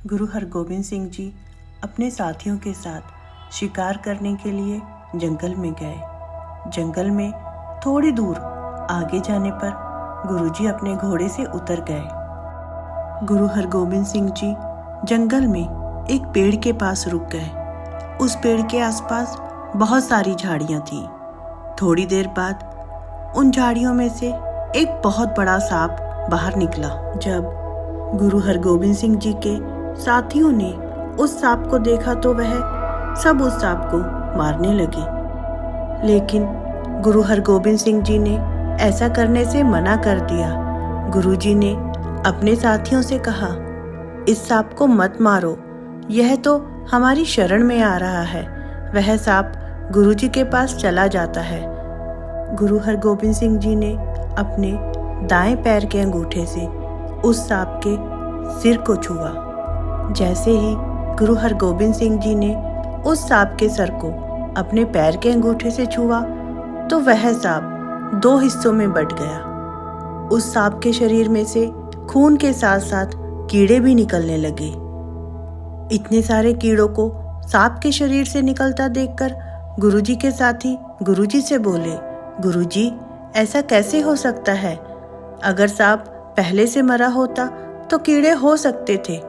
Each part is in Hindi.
गुरु हरगोबिंद सिंह जी अपने साथियों के साथ शिकार करने के लिए जंगल में गए। जंगल में थोड़ी दूर आगे जाने पर गुरुजी अपने घोड़े से उतर गए। गुरु हरगोबिंद सिंह जी जंगल में एक पेड़ के पास रुक गए। उस पेड़ के आसपास बहुत सारी झाड़ियां थीं। थोड़ी देर बाद उन झाड़ियों में से एक बहुत बड़ा सांप बाहर निकला। जब गुरु हरगोबिंद सिंह जी के साथियों ने उस सांप को देखा तो वह सब उस सांप को मारने लगे, लेकिन गुरु हरगोबिंद सिंह जी ने ऐसा करने से मना कर दिया। गुरुजी ने अपने साथियों से कहा, इस सांप को मत मारो, यह तो हमारी शरण में आ रहा है। वह सांप गुरुजी के पास चला जाता है। गुरु हरगोबिंद सिंह जी ने अपने दाएं पैर के अंगूठे से उस सांप के सिर को छुआ। जैसे ही गुरु हरगोबिंद सिंह जी ने उस सांप के सर को अपने पैर के अंगूठे से छुआ तो वह सांप दो हिस्सों में बंट गया। उस सांप के शरीर में से खून के साथ साथ कीड़े भी निकलने लगे। इतने सारे कीड़ों को सांप के शरीर से निकलता देखकर गुरुजी के साथी गुरुजी से बोले, गुरुजी, ऐसा कैसे हो सकता है? अगर सांप पहले से मरा होता तो कीड़े हो सकते थे,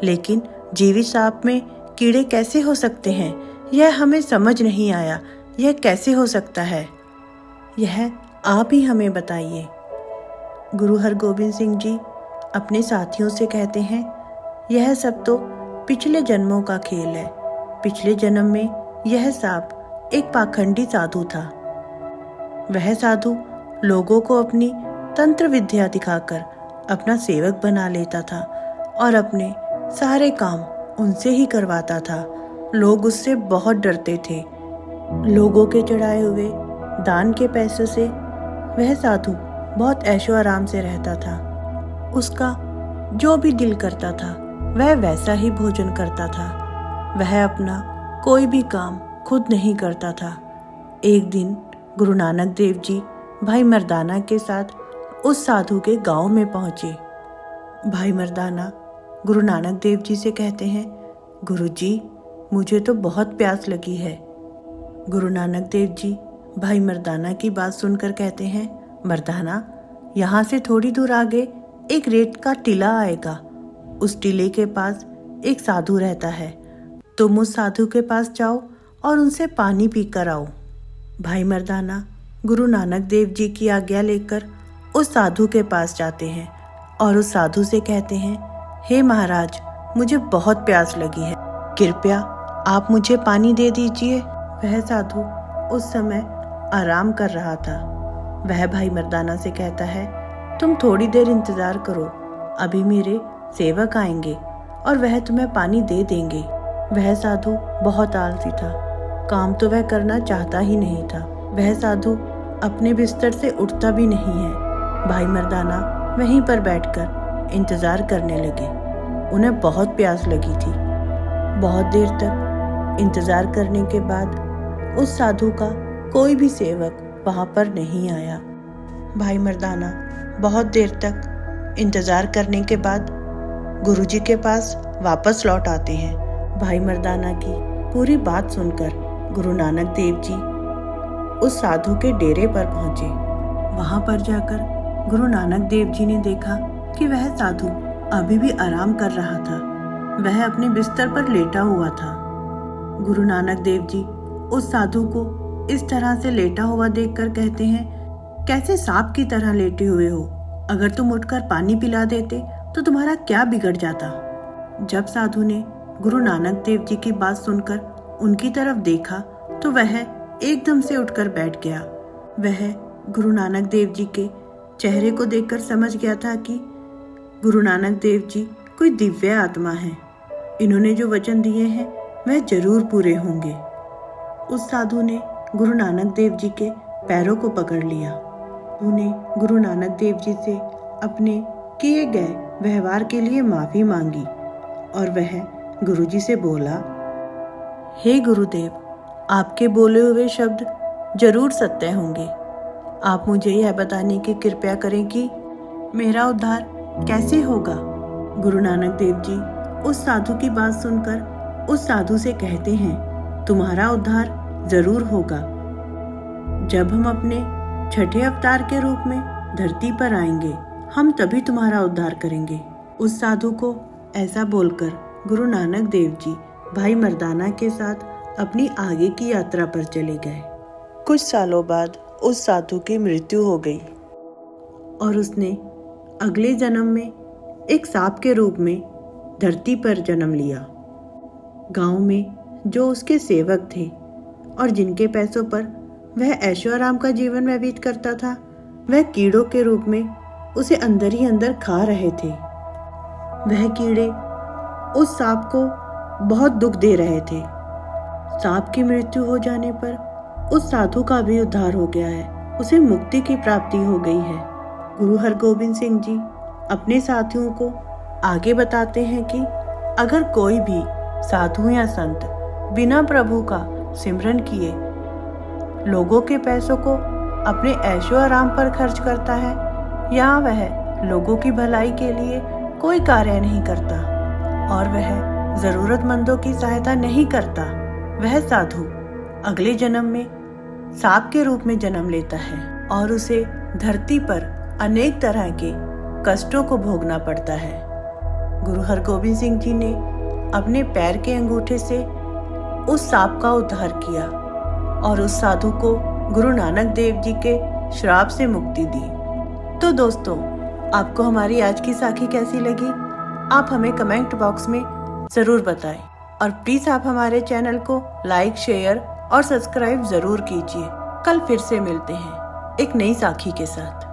लेकिन जीवित सांप में कीड़े कैसे हो सकते हैं? यह हमें समझ नहीं आया। यह कैसे हो सकता है? यह आप ही हमें बताइए। गुरु हरगोबिंद सिंह जी अपने साथियों से कहते हैं, यह सब तो पिछले जन्मों का खेल है। पिछले जन्म में यह सांप एक पाखंडी साधु था। वह साधु लोगों को अपनी तंत्र विद्या दिखाकर अपना सेवक बना लेता था और अपने सारे काम उनसे ही करवाता था। लोग उससे बहुत डरते थे। लोगों के चढ़ाए हुए दान के पैसों से वह साधु बहुत ऐशो आराम से रहता था। उसका जो भी दिल करता था वह वैसा ही भोजन करता था। वह अपना कोई भी काम खुद नहीं करता था। एक दिन गुरु नानक देव जी भाई मर्दाना के साथ उस साधु के गांव में पहुंचे। भाई मर्दाना गुरु नानक देव जी से कहते हैं, गुरुजी, मुझे तो बहुत प्यास लगी है। गुरु नानक देव जी भाई मर्दाना की बात सुनकर कहते हैं, मर्दाना, यहाँ से थोड़ी दूर आगे एक रेत का टीला आएगा। उस टीले के पास एक साधु रहता है। तुम उस साधु के पास जाओ और उनसे पानी पी कर आओ। भाई मर्दाना गुरु नानक देव जी की आज्ञा लेकर उस साधु के पास जाते हैं और उस साधु से कहते हैं, हे महाराज, मुझे बहुत प्यास लगी है, कृपया आप मुझे पानी दे दीजिए। वह साधु उस समय आराम कर रहा था। वह भाई मर्दाना से कहता है, तुम थोड़ी देर इंतजार करो, अभी मेरे सेवक आएंगे और वह तुम्हें पानी दे देंगे। वह साधु बहुत आलसी था। काम तो वह करना चाहता ही नहीं था। वह साधु अपने बिस्तर से उठता भी नहीं है। भाई मर्दाना वहीं पर बैठकर इंतजार करने लगे। उन्हें बहुत प्यास लगी थी। बहुत देर तक इंतजार करने के बाद उस साधु का कोई भी सेवक वहां पर नहीं आया। भाई मर्दाना बहुत देर तक इंतजार करने के बाद गुरुजी के पास वापस लौट आते हैं। भाई मर्दाना की पूरी बात सुनकर गुरु नानक देव जी उस साधु के डेरे पर पहुंचे। वहां पर जाकर गुरु नानक देव जी ने देखा कि वह साधु अभी भी आराम कर रहा था। वह अपने बिस्तर पर लेटा हुआ था। गुरु नानक देव जी उस साधु को इस तरह से लेटा हुआ देखकर कहते हैं, कैसे सांप की तरह लेटे हुए हो? अगर तुम उठकर पानी पिला देते तो तुम्हारा क्या बिगड़ जाता? जब साधु ने गुरु नानक देव जी की बात सुनकर उनकी तरफ देखा तो वह एकदम से उठकर बैठ गया। वह गुरु नानक देव जी के चेहरे को देखकर समझ गया था कि गुरु नानक देव जी कोई दिव्य आत्मा है। इन्होंने जो वचन दिए हैं वह जरूर पूरे होंगे। उस साधु ने गुरु नानक देव जी के पैरों को पकड़ लिया। उन्हें गुरु नानक देव जी से अपने किए गए व्यवहार के लिए माफी मांगी और वह गुरुजी से बोला, हे गुरुदेव, आपके बोले हुए शब्द जरूर सत्य होंगे। आप मुझे यह बताने की कृपया करें कि मेरा उद्धार कैसे होगा। गुरु नानक देव जी उस साधु की बात सुनकर उस साधु से कहते हैं, तुम्हारा उद्धार जरूर होगा। जब हम अपने छठे अवतार के रूप में धरती पर आएंगे, हम तभी तुम्हारा उद्धार करेंगे। उस साधु को ऐसा बोलकर गुरु नानक देव जी भाई मर्दाना के साथ अपनी आगे की यात्रा पर चले गए। कुछ सालों बाद उस साधु की मृत्यु हो गई और उसने अगले जन्म में एक सांप के रूप में धरती पर जन्म लिया। गांव में जो उसके सेवक थे और जिनके पैसों पर वह ऐशो आराम का जीवन व्यतीत करता था, वह कीड़ों के रूप में उसे अंदर ही अंदर खा रहे थे। वह कीड़े उस सांप को बहुत दुख दे रहे थे। सांप की मृत्यु हो जाने पर उस साधु का भी उद्धार हो गया है, उसे मुक्ति की प्राप्ति हो गई है। गुरु हरगोबिंद सिंह जी अपने साथियों को आगे बताते हैं कि अगर कोई भी साधु या संत बिना प्रभु का सिमरन किए लोगों के पैसों को अपने ऐशो आराम पर खर्च करता है या वह लोगों की भलाई के लिए कोई कार्य नहीं करता और वह जरूरतमंदों की सहायता नहीं करता, वह साधु अगले जन्म में सांप के रूप में जन्म लेता है और उसे धरती पर अनेक तरह के कष्टों को भोगना पड़ता है। गुरु हरगोबिंद सिंह जी ने अपने पैर के अंगूठे से उस सांप का उद्धार किया और उस साधु को गुरु नानक देव जी के श्राप से मुक्ति दी। तो दोस्तों, आपको हमारी आज की साखी कैसी लगी? आप हमें कमेंट बॉक्स में जरूर बताएं और प्लीज आप हमारे चैनल को लाइक, शेयर और सब्सक्राइब जरूर कीजिए। कल फिर से मिलते हैं एक नई साखी के साथ।